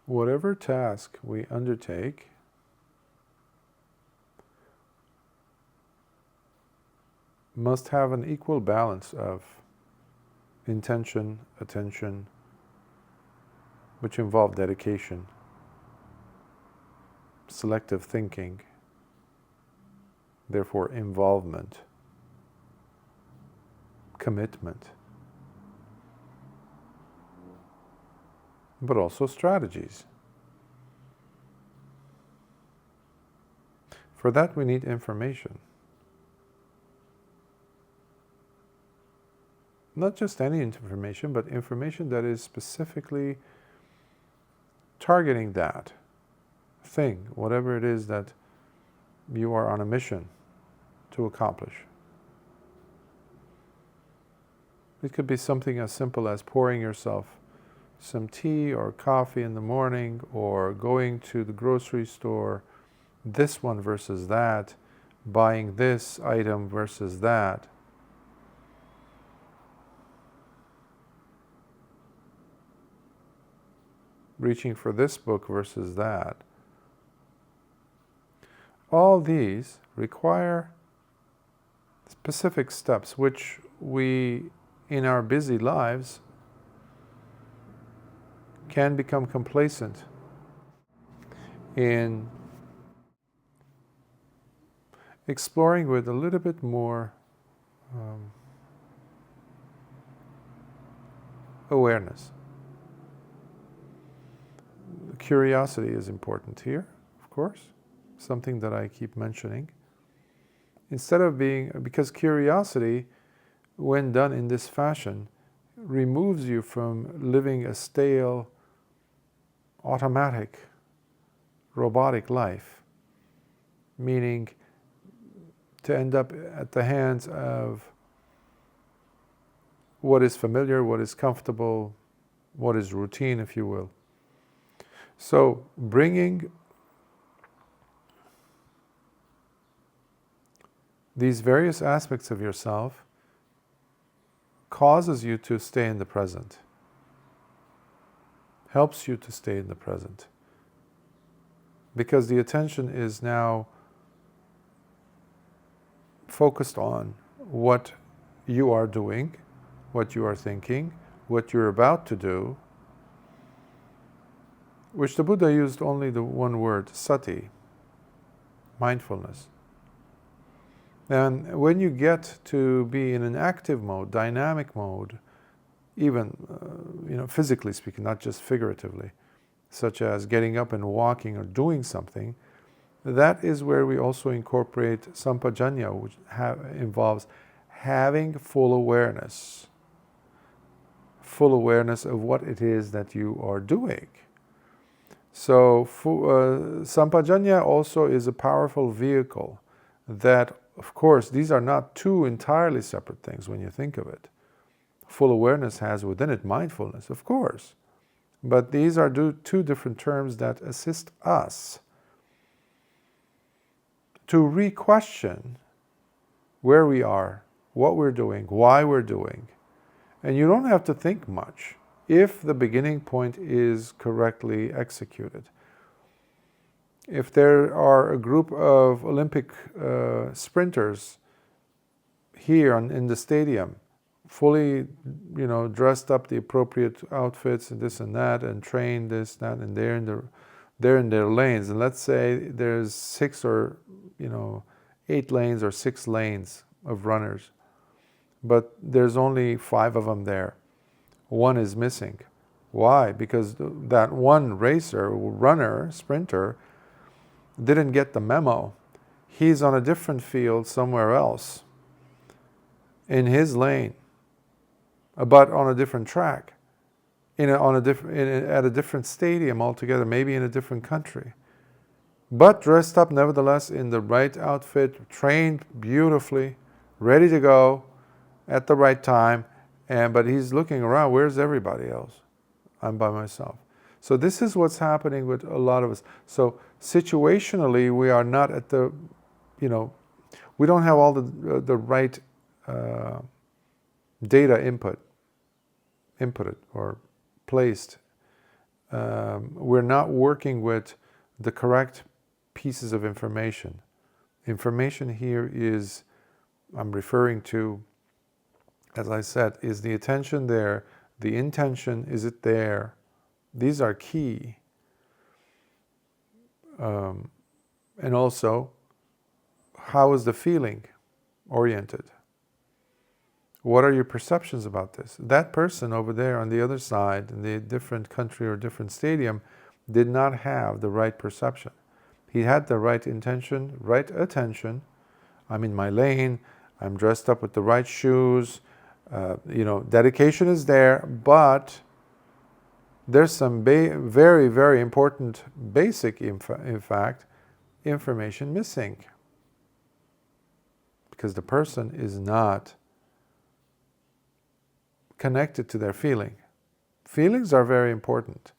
whatever task we undertake, must have an equal balance of intention, attention, which involve dedication, selective thinking, therefore involvement, commitment, but also strategies. For that we need information. Not just any information, but information that is specifically targeting that thing, whatever it is that you are on a mission to accomplish. It could be something as simple as pouring yourself some tea or coffee in the morning, or going to the grocery store, this one versus that, buying this item versus that. Reaching for this book versus that. All these require specific steps, which we, in our busy lives, can become complacent in exploring with a little bit more awareness. Curiosity is important here, of course, something that I keep mentioning. Instead of because curiosity, when done in this fashion, removes you from living a stale, automatic, robotic life, meaning to end up at the hands of what is familiar, what is comfortable, what is routine, if you will. So bringing these various aspects of yourself causes you to stay in the present, helps you to stay in the present, because the attention is now focused on what you are doing, what you are thinking, what you're about to do, which the Buddha used only the one word, sati, mindfulness. And when you get to be in an active mode, dynamic mode, even physically speaking, not just figuratively, such as getting up and walking or doing something, that is where we also incorporate sampajanya, which involves having full awareness of what it is that you are doing. So sampajanya also is a powerful vehicle that, of course, these are not two entirely separate things when you think of it. Full awareness has within it mindfulness, of course. But these are two different terms that assist us to re-question where we are, what we're doing, why we're doing. And you don't have to think much if the beginning point is correctly executed. If there are a group of Olympic sprinters here in the stadium, fully, dressed up the appropriate outfits and this and that, and trained this, that, and they're in their lanes. And let's say there's 6 or 8 lanes or 6 lanes of runners, but there's only 5 of them there. One is missing. Why? Because that one racer, runner, sprinter, didn't get the memo. He's on a different field somewhere else, in his lane, but on a different track, at a different stadium altogether, maybe in a different country, but dressed up nevertheless in the right outfit, trained beautifully, ready to go at the right time, but he's looking around, where's everybody else? I'm by myself. So this is what's happening with a lot of us. So situationally, we are not at the, we don't have all the right data inputted or placed we're not working with the correct pieces of information. Information here is, I'm referring to, as I said, is the attention there? The intention, is it there? These are key. And also, how is the feeling oriented? What are your perceptions about this? That person over there on the other side, in the different country or different stadium, did not have the right perception. He had the right intention, right attention. I'm in my lane. I'm dressed up with the right shoes. Dedication is there, but there's some very, very important basic, in fact, information missing. Because the person is not connected to their feeling. Feelings are very important.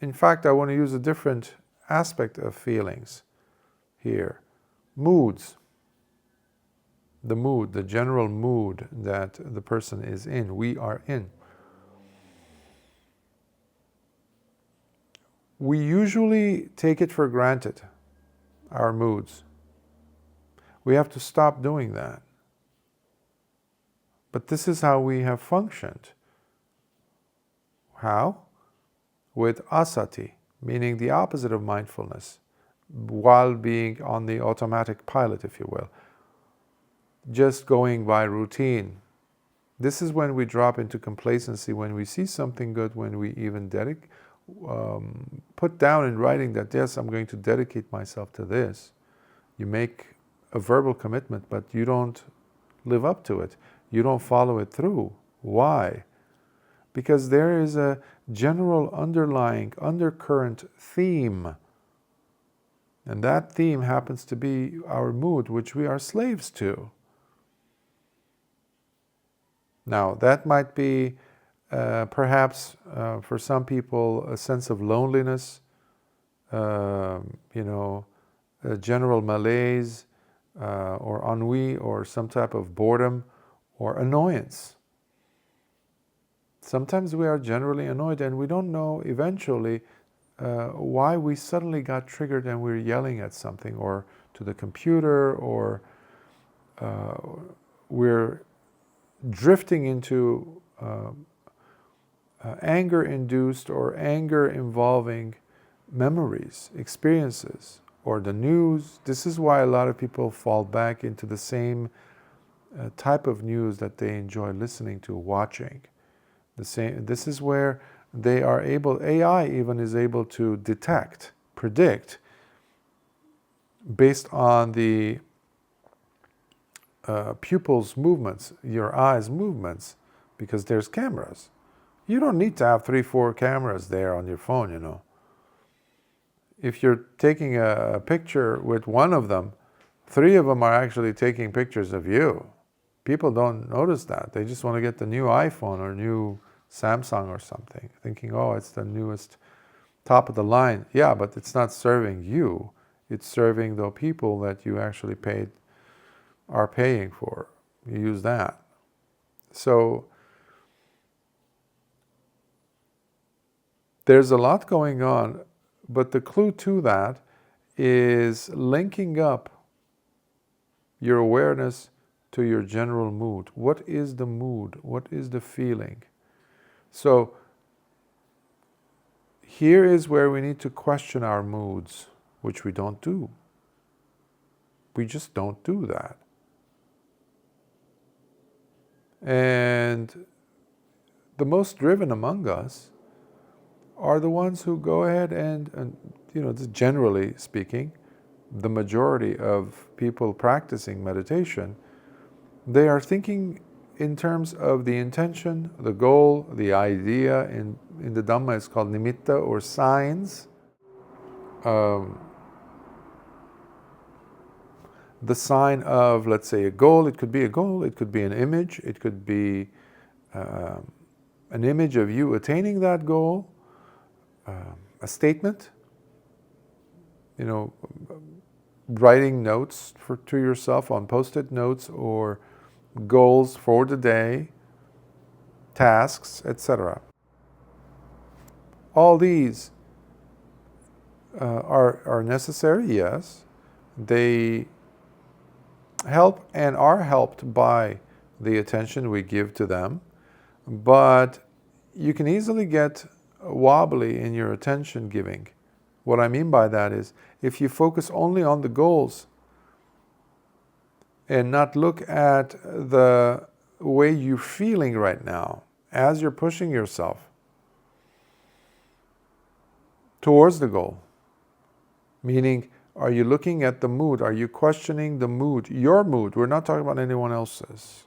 In fact, I want to use a different aspect of feelings here. Moods. The mood, the general mood that the person is in, we are in. We usually take it for granted, our moods. We have to stop doing that. But this is how we have functioned. How? With asati, meaning the opposite of mindfulness, while being on the automatic pilot, if you will. Just going by routine. This is when we drop into complacency, when we see something good, when we even put down in writing that, yes, I'm going to dedicate myself to this. You make a verbal commitment, but you don't live up to it. You don't follow it through. Why? Because there is a general underlying undercurrent theme. And that theme happens to be our mood, which we are slaves to. Now, that might be perhaps for some people a sense of loneliness, a general malaise, or ennui, or some type of boredom or annoyance. Sometimes we are generally annoyed and we don't know eventually why we suddenly got triggered and we're yelling at something, or to the computer, or we're drifting into anger-induced or anger-involving memories, experiences, or the news. This is why a lot of people fall back into the same type of news that they enjoy listening to, watching. This is where they are able, AI even is able to detect, predict, based on the pupils' movements, your eyes' movements, because there's cameras. You don't need to have 3-4 cameras there on your phone, If you're taking a picture with one of them, 3 of them are actually taking pictures of you. People don't notice that. They just want to get the new iPhone or new Samsung or something, thinking, oh, it's the newest, top of the line. Yeah, but it's not serving you. It's serving the people that you actually are paying for. You use that. So there's a lot going on, but the clue to that is linking up your awareness to your general mood. What is the mood? What is the feeling? So here is where we need to question our moods, which we don't do. We just don't do that. And the most driven among us are the ones who go ahead and generally speaking, the majority of people practicing meditation, they are thinking in terms of the intention, the goal, the idea. In the Dhamma, it's called nimitta, or signs. The sign of, let's say, a goal. It could be a goal, it could be an image, it could be an image of you attaining that goal, a statement, writing notes to yourself on post-it notes, or goals for the day, tasks, etc. All these are necessary, yes. They help and are helped by the attention we give to them, but you can easily get wobbly in your attention giving. What I mean by that is, if you focus only on the goals and not look at the way you're feeling right now as you're pushing yourself towards the goal, meaning, are you looking at the mood? Are you questioning the mood? Your mood. We're not talking about anyone else's.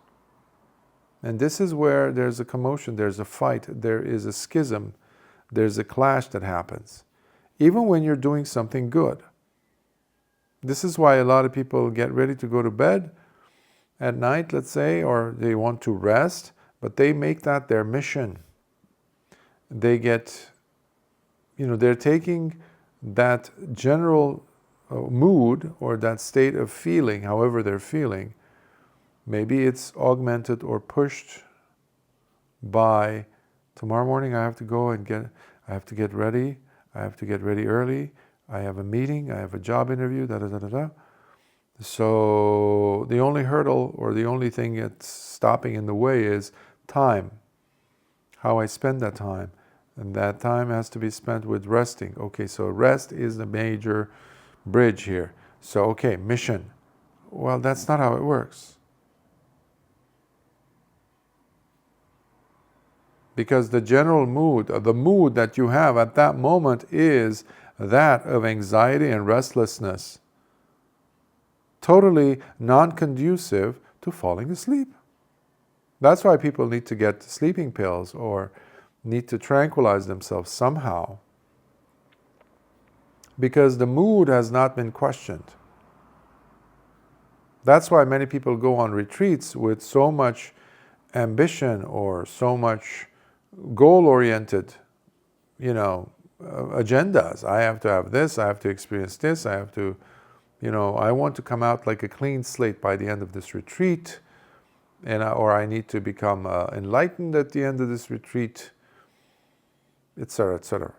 And this is where there's a commotion, there's a fight, there is a schism, there's a clash that happens. Even when you're doing something good. This is why a lot of people get ready to go to bed at night, let's say, or they want to rest, but they make that their mission. They get, they're taking that general mood or that state of feeling, however they're feeling, maybe it's augmented or pushed by, tomorrow morning I have to go and I have to get ready early, I have a meeting, I have a job interview, So the only hurdle or the only thing that's stopping in the way is time, how I spend that time. And that time has to be spent with resting. Okay, so rest is the major bridge here. So, okay, mission. Well, that's not how it works. Because the general mood, the mood that you have at that moment is that of anxiety and restlessness. Totally non-conducive to falling asleep. That's why people need to get sleeping pills or need to tranquilize themselves somehow. Because the mood has not been questioned. That's why many people go on retreats with so much ambition or so much goal-oriented, agendas. I have to have this, I have to experience this, I have to, I want to come out like a clean slate by the end of this retreat, or I need to become enlightened at the end of this retreat, etc., etc.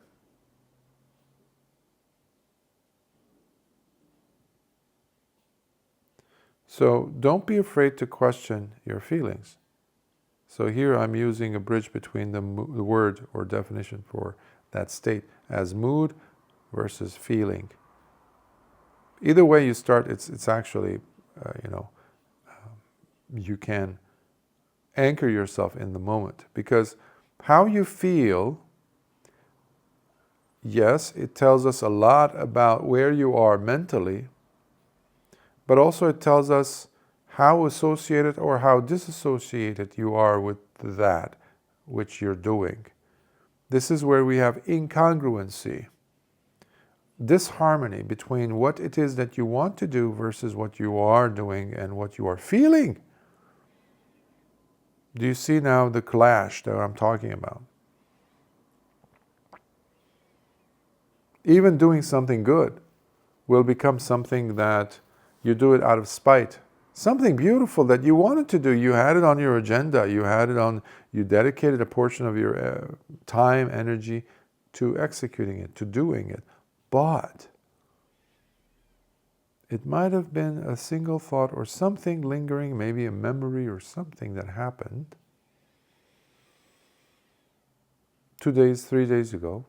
So don't be afraid to question your feelings. So here I'm using a bridge between the word or definition for that state as mood versus feeling. Either way you start, it's actually, you can anchor yourself in the moment. Because how you feel, yes, it tells us a lot about where you are mentally, but also it tells us how associated or how disassociated you are with that which you're doing. This is where we have incongruency, disharmony between what it is that you want to do versus what you are doing and what you are feeling. Do you see now the clash that I'm talking about? Even doing something good will become something that you do it out of spite. Something beautiful that you wanted to do, you had it on your agenda, you dedicated a portion of your time, energy to executing it, to doing it. But it might have been a single thought or something lingering, maybe a memory or something that happened 2 days, 3 days ago,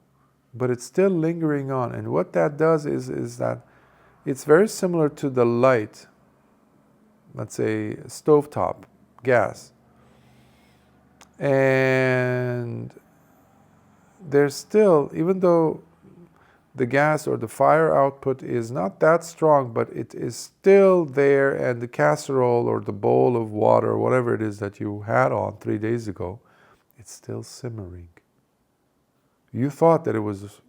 but it's still lingering on. And what that does is that it's very similar to the light, let's say stovetop gas. And there's still, even though the gas or the fire output is not that strong, but it is still there, and the casserole or the bowl of water, or whatever it is that you had on 3 days ago, it's still simmering. You thought that it was,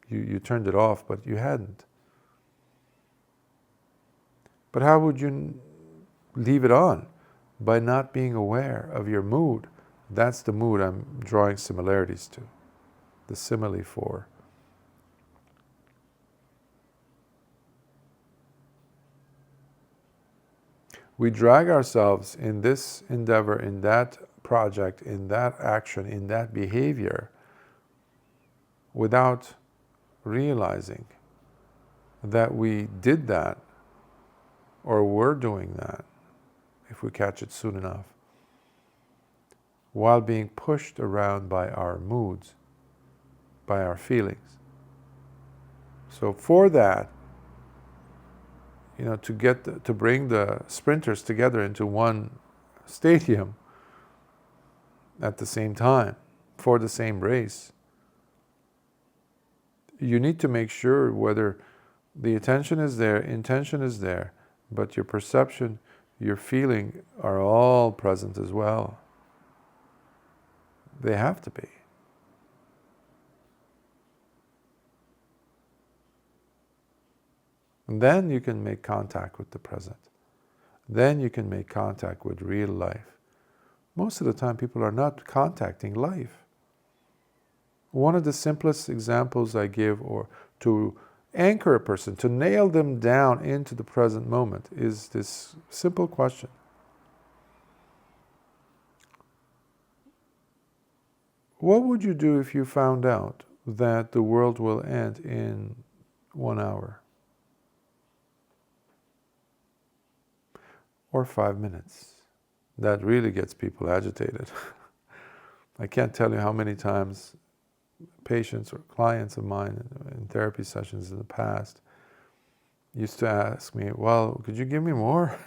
you turned it off, but you hadn't. But how would you leave it on? By not being aware of your mood. That's the mood I'm drawing similarities to, the simile for. We drag ourselves in this endeavor, in that project, in that action, in that behavior, without realizing that we did that or were doing that, if we catch it soon enough, while being pushed around by our moods, by our feelings. So for that, to bring the sprinters together into one stadium at the same time for the same race, you need to make sure whether the attention is there, intention is there, but your perception, your feeling are all present as well. They have to be. And then you can make contact with the present. Then you can make contact with real life. Most of the time people are not contacting life. One of the simplest examples I give, or to anchor a person, to nail them down into the present moment, is this simple question. What would you do if you found out that the world will end in 1 hour? Or 5 minutes? That really gets people agitated. I can't tell you how many times patients or clients of mine in therapy sessions in the past used to ask me, well, could you give me more?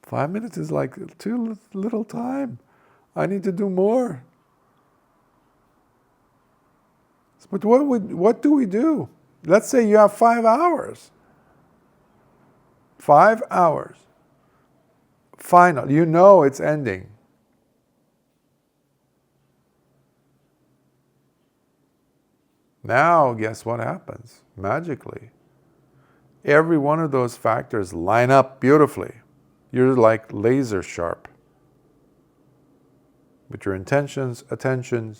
5 minutes is like too little time. I need to do more. But what do we do? Let's say you have 5 hours. 5 hours. Final. You know it's ending. Now, guess what happens? Magically, every one of those factors line up beautifully. You're like laser sharp. With your intentions, attention,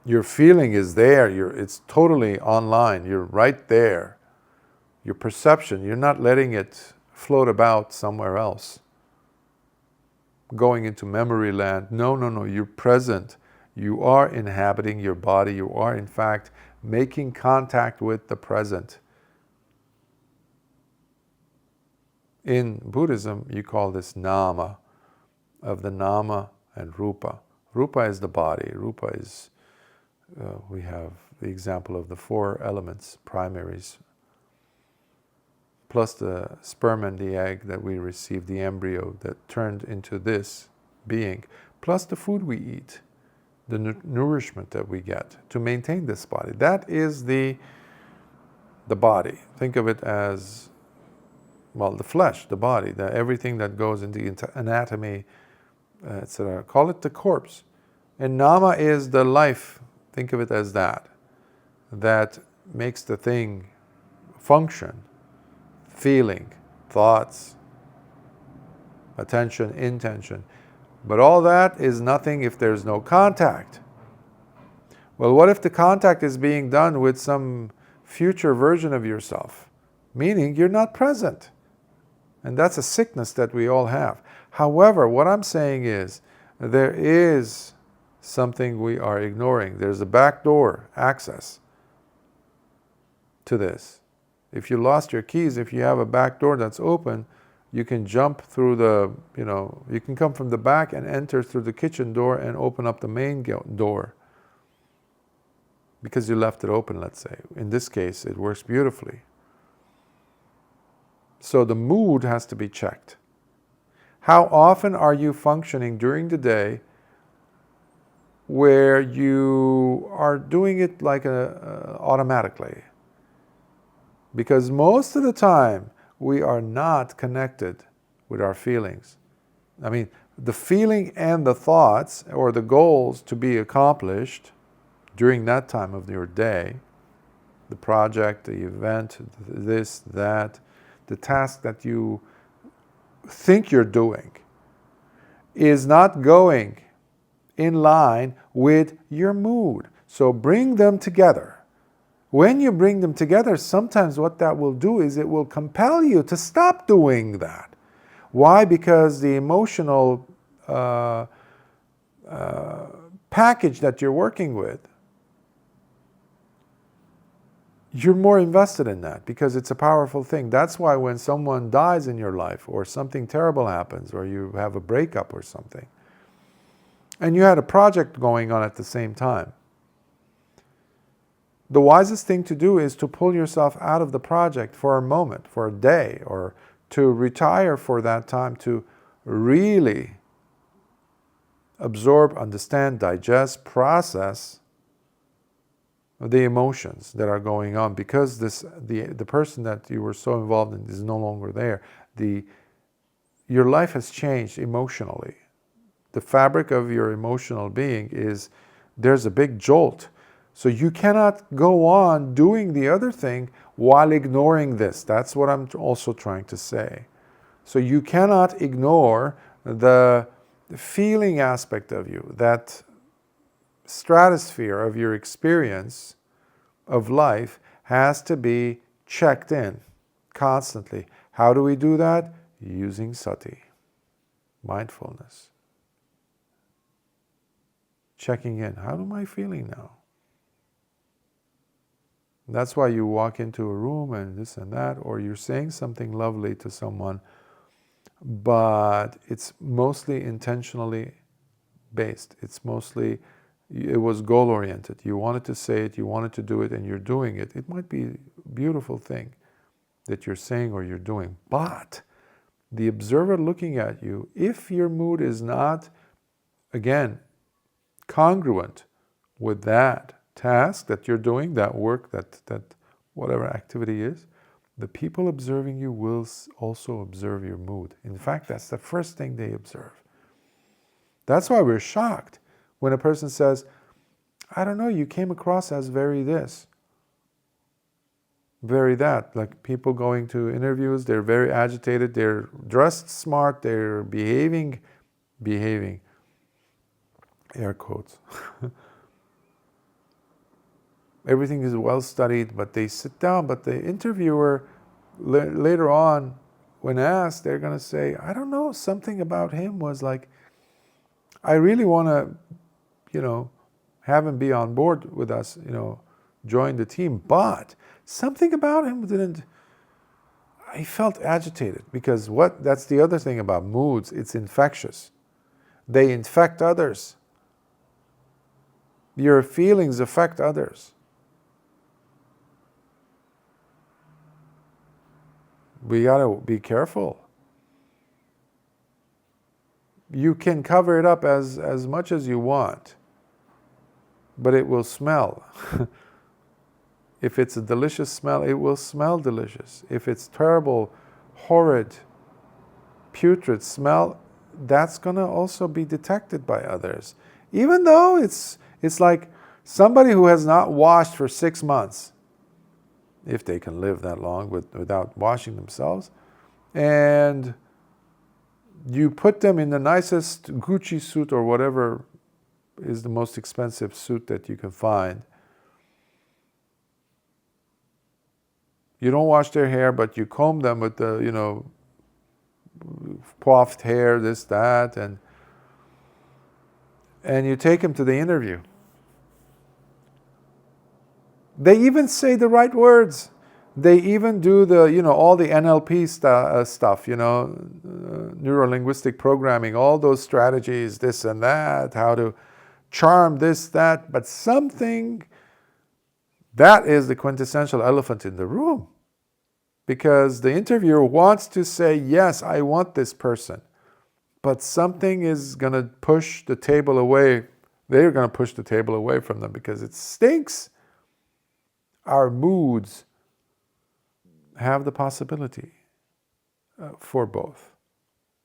your feeling is there. It's totally online. You're right there. Your perception, you're not letting it float about somewhere else, going into memory land. No. You're present. You are inhabiting your body. You are, in fact, making contact with the present. In Buddhism, you call this nama, of the nama and rupa. Rupa is the body. Rupa is, we have the example of the 4 elements, primaries, plus the sperm and the egg that we received, the embryo that turned into this being, plus the food we eat, the nourishment that we get to maintain this body. That is the body. Think of it as, well, the flesh, the body, everything that goes into anatomy, etc. Call it the corpse. And nama is the life. Think of it as that makes the thing function. Feeling, thoughts, attention, intention. But all that is nothing if there's no contact. Well, what if the contact is being done with some future version of yourself? Meaning you're not present. And that's a sickness that we all have. However, what I'm saying is, there is something we are ignoring. There's a backdoor access to this. If you lost your keys, if you have a back door that's open, you can jump through you can come from the back and enter through the kitchen door and open up the main door. Because you left it open, let's say. In this case, it works beautifully. So the mood has to be checked. How often are you functioning during the day where you are doing it like automatically? Because most of the time, we are not connected with our feelings. I mean, the feeling and the thoughts, or the goals to be accomplished during that time of your day, the project, the event, this, that, the task that you think you're doing, is not going in line with your mood. So bring them together. When you bring them together, sometimes what that will do is it will compel you to stop doing that. Why? Because the emotional package that you're working with, you're more invested in that because it's a powerful thing. That's why when someone dies in your life or something terrible happens or you have a breakup or something, and you had a project going on at the same time, the wisest thing to do is to pull yourself out of the project for a moment, for a day, or to retire for that time to really absorb, understand, digest, process the emotions that are going on, because the person that you were so involved in is no longer there. Your life has changed emotionally. The fabric of your emotional being there's a big jolt. So you cannot go on doing the other thing while ignoring this. That's what I'm also trying to say. So you cannot ignore the feeling aspect of you, that stratosphere of your experience of life has to be checked in constantly. How do we do that? Using sati, mindfulness. Checking in. How am I feeling now? That's why you walk into a room and this and that, or you're saying something lovely to someone, but it's mostly intentionally based. It was goal-oriented. You wanted to say it, you wanted to do it, and you're doing it. It might be a beautiful thing that you're saying or you're doing, but the observer looking at you, if your mood is not, again, congruent with that task that you're doing, that work, that whatever activity is, the people observing you will also observe your mood. In fact, that's the first thing they observe. That's why we're shocked when a person says, I don't know, you came across as very this, very that. Like people going to interviews, they're very agitated, they're dressed smart, they're behaving, air quotes. Everything is well studied, but they sit down. But the interviewer, later on, when asked, they're going to say, I don't know, something about him was like, I really want to, have him be on board with us, join the team. But something about him I felt agitated because that's the other thing about moods. It's infectious. They infect others. Your feelings affect others. We got to be careful. You can cover it up as much as you want, but it will smell. If it's a delicious smell, it will smell delicious. If it's terrible, horrid, putrid smell, that's going to also be detected by others. Even though it's like somebody who has not washed for 6 months, if they can live that long without washing themselves, and you put them in the nicest Gucci suit or whatever is the most expensive suit that you can find. You don't wash their hair, but you comb them with the, coiffed hair, this, that, and you take them to the interview. They even say the right words. They even do all the NLP stuff, neuro-linguistic programming, all those strategies, this and that, how to charm this, that, but something, that is the quintessential elephant in the room. Because the interviewer wants to say, yes, I want this person. But something is going to push the table away. They're going to push the table away from them because it stinks. Our moods have the possibility for both,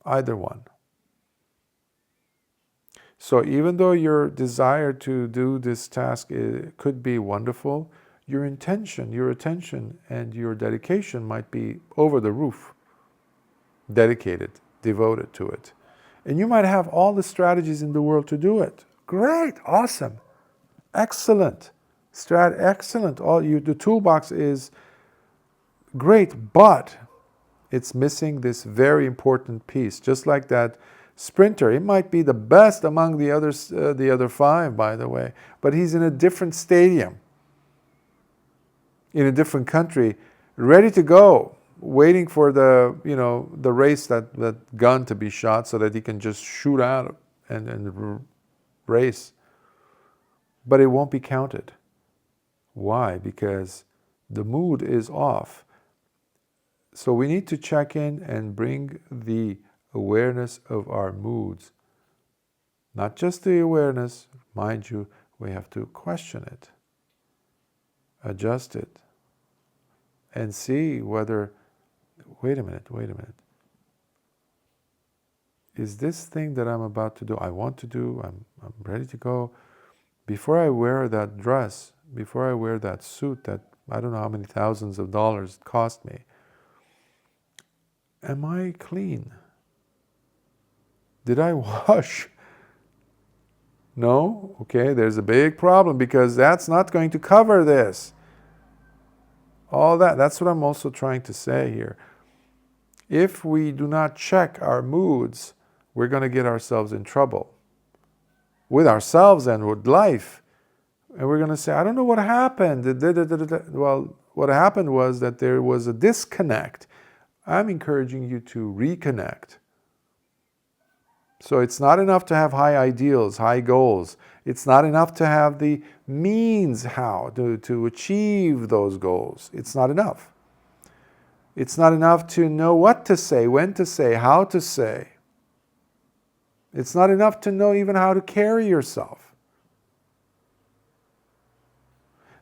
either one. So even though your desire to do this task could be wonderful, your intention, your attention, and your dedication might be over the roof, dedicated, devoted to it. And you might have all the strategies in the world to do it. Great, awesome, excellent. Excellent. The toolbox is great, but it's missing this very important piece. Just like that sprinter. He might be the best among the other five, by the way, but he's in a different stadium, in a different country, ready to go, waiting for the race, that gun to be shot so that he can just shoot out and race. But it won't be counted. Why? Because the mood is off. So we need to check in and bring the awareness of our moods. Not just the awareness, mind you, we have to question it, adjust it, and see whether, wait a minute, is this thing that I'm about to do, I want to do, I'm ready to go, before I wear that dress, before I wear that suit that I don't know how many thousands of dollars it cost me, am I clean? Did I wash? No? Okay, there's a big problem, because that's not going to cover this. All that's what I'm also trying to say here. If we do not check our moods, we're going to get ourselves in trouble with ourselves and with life. And we're going to say, I don't know what happened. Well, what happened was that there was a disconnect. I'm encouraging you to reconnect. So it's not enough to have high ideals, high goals. It's not enough to have the means how to achieve those goals. It's not enough. It's not enough to know what to say, when to say, how to say. It's not enough to know even how to carry yourself.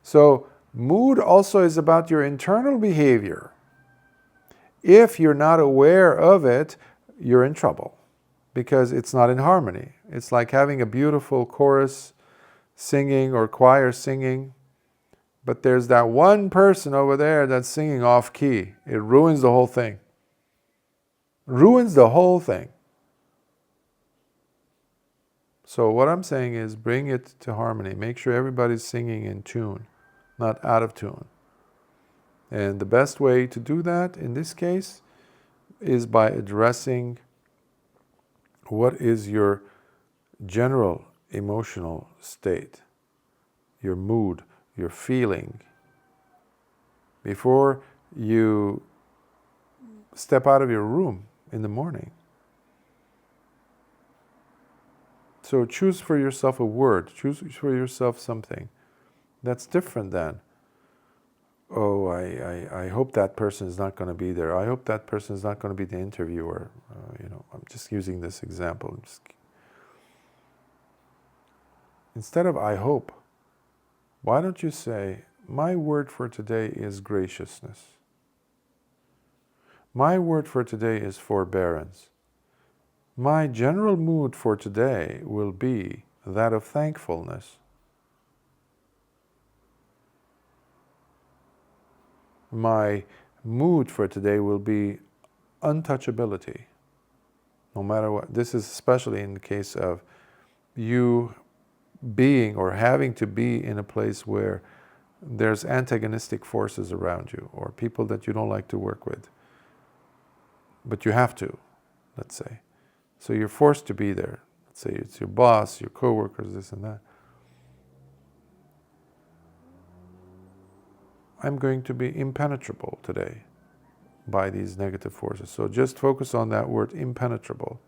So mood also is about your internal behavior. If you're not aware of it, you're in trouble, because it's not in harmony. It's like having a beautiful chorus singing or choir singing, but there's that one person over there that's singing off key. It ruins the whole thing. Ruins the whole thing. So what I'm saying is, bring it to harmony. Make sure everybody's singing in tune, not out of tune. And the best way to do that in this case is by addressing what is your general emotional state, your mood, your feeling, before you step out of your room in the morning. So choose for yourself a word, choose for yourself something that's different than, oh, I hope that person is not going to be there. I hope that person is not going to be the interviewer. I'm just using this example. Instead of I hope, why don't you say, my word for today is graciousness. My word for today is forbearance. My general mood for today will be that of thankfulness. My mood for today will be untouchability, no matter what. This is especially in the case of you being or having to be in a place where there's antagonistic forces around you, or people that you don't like to work with, but you have to, let's say. So you're forced to be there. Let's say it's your boss, your coworkers, this and that. I'm going to be impenetrable today by these negative forces. So just focus on that word, impenetrable,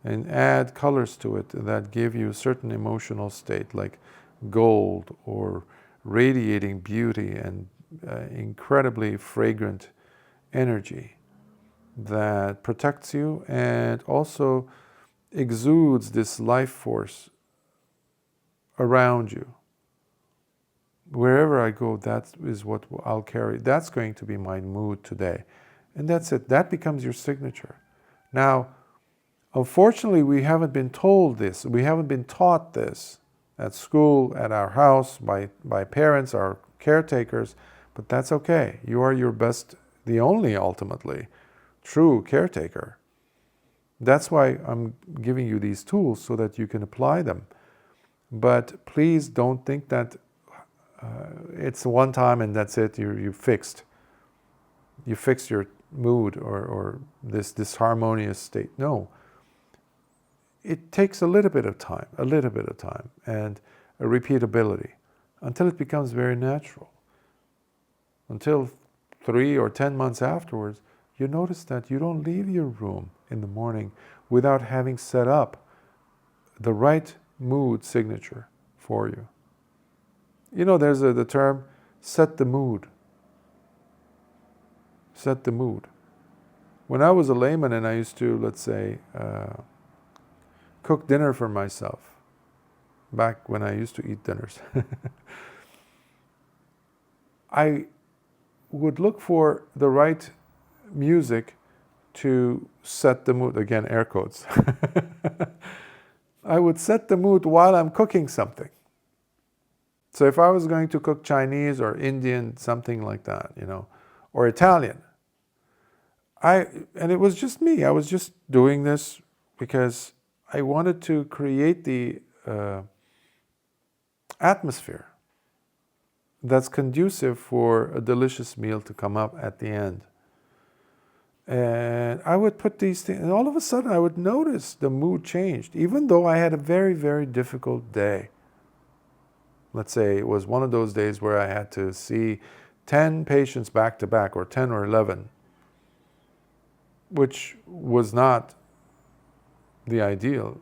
and add colors to it that give you a certain emotional state, like gold or radiating beauty and incredibly fragrant energy that protects you and also exudes this life force around you. Wherever I go, that is what I'll carry. That's going to be my mood today. And that's it. That becomes your signature. Now, unfortunately, we haven't been told this. We haven't been taught this at school, at our house, by parents, our caretakers. But that's okay. You are your best, the only, ultimately, true caretaker. That's why I'm giving you these tools, so that you can apply them. But please don't think that it's one time and that's it, you fixed. You fixed your mood or this harmonious state. No. it takes a little bit of time, and a repeatability until it becomes very natural. Until 3 or 10 months afterwards, you notice that you don't leave your room in the morning without having set up the right mood signature for you. You know, there's the term, set the mood. Set the mood. When I was a layman and I used to, let's say, cook dinner for myself, back when I used to eat dinners, I would look for the right music to set the mood. Again, air quotes. I would set the mood while I'm cooking something. So if I was going to cook Chinese or Indian, something like that, you know, or Italian, and it was just me. I was just doing this because I wanted to create the atmosphere that's conducive for a delicious meal to come up at the end. And I would put these things, and all of a sudden I would notice the mood changed, even though I had a very, very difficult day. Let's say it was one of those days where I had to see 10 patients back to back, or 10 or 11, which was not the ideal.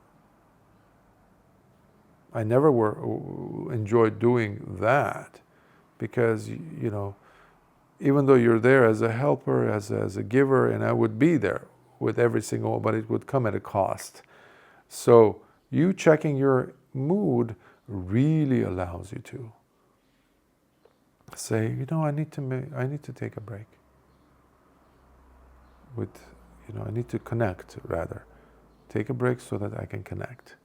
I never enjoyed doing that because, you know, even though you're there as a helper, as a giver, and I would be there with every single one, but it would come at a cost. So you checking your mood really allows you to say, you know, I need to take a break. I need to connect, rather. Take a break so that I can connect.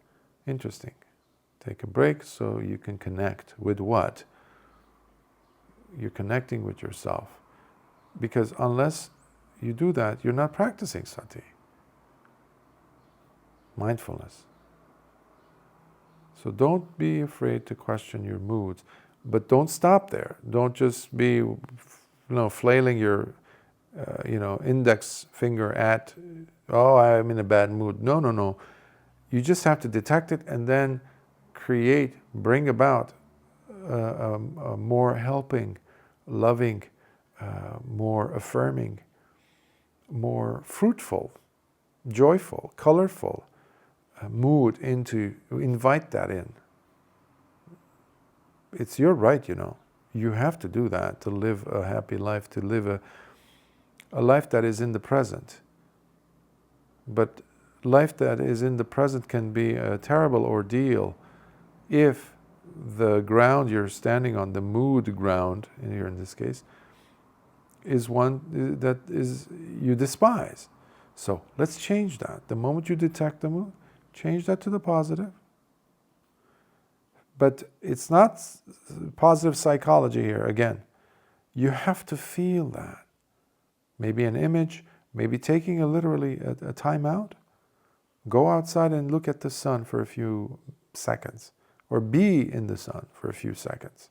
Interesting. Take a break so you can connect with what? You're connecting with yourself. Because unless you do that, you're not practicing sati, mindfulness. So don't be afraid to question your moods, but don't stop there. Don't just be, flailing your, index finger at, oh, I'm in a bad mood. No. You just have to detect it and then bring about a more helping, loving, more affirming, more fruitful, joyful, colorful mood invite that in. It's your right, You have to do that to live a happy life, to live a life that is in the present. But life that is in the present can be a terrible ordeal if the ground you're standing on, the mood ground, here in this case, is one that you despise. So let's change that. The moment you detect the mood, change that to the positive. But it's not positive psychology here. Again, you have to feel that. Maybe an image, maybe taking literally a time out. Go outside and look at the sun for a few seconds, or be in the sun for a few seconds.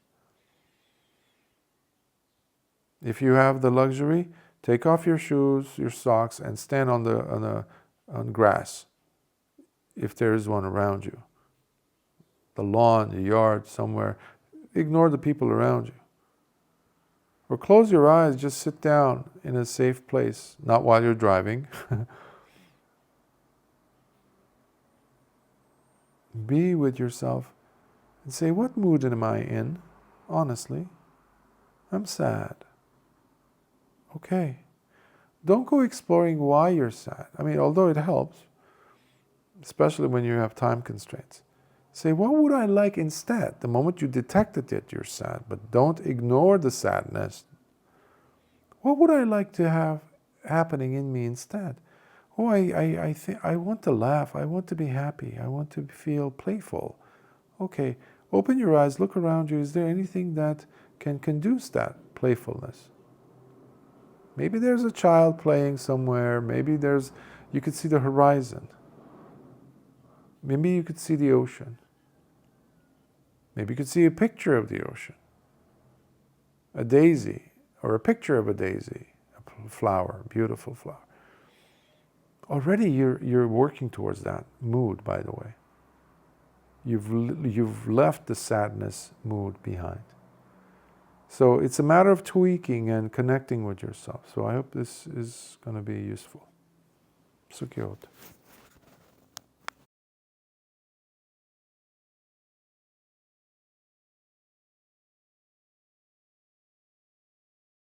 If you have the luxury, take off your shoes, your socks, and stand on grass, if there is one around you. The lawn, the yard, somewhere. Ignore the people around you. Or close your eyes, just sit down in a safe place, not while you're driving. Be with yourself and say, what mood am I in? Honestly, I'm sad. Okay. Don't go exploring why you're sad. Although it helps, especially when you have time constraints. Say, what would I like instead? The moment you detected it, you're sad, but don't ignore the sadness. What would I like to have happening in me instead? Oh, I think I want to laugh. I want to be happy. I want to feel playful. Okay, open your eyes, look around you. Is there anything that can conduce that playfulness? Maybe there's a child playing somewhere. Maybe you could see the horizon. Maybe you could see the ocean. Maybe you could see a picture of the ocean. A daisy, or a picture of a daisy, a flower, a beautiful flower. already you're working towards that mood, by the way. You've left the sadness mood behind. So it's a matter of tweaking and connecting with yourself. So I hope this is going to be useful. Sukhiyot.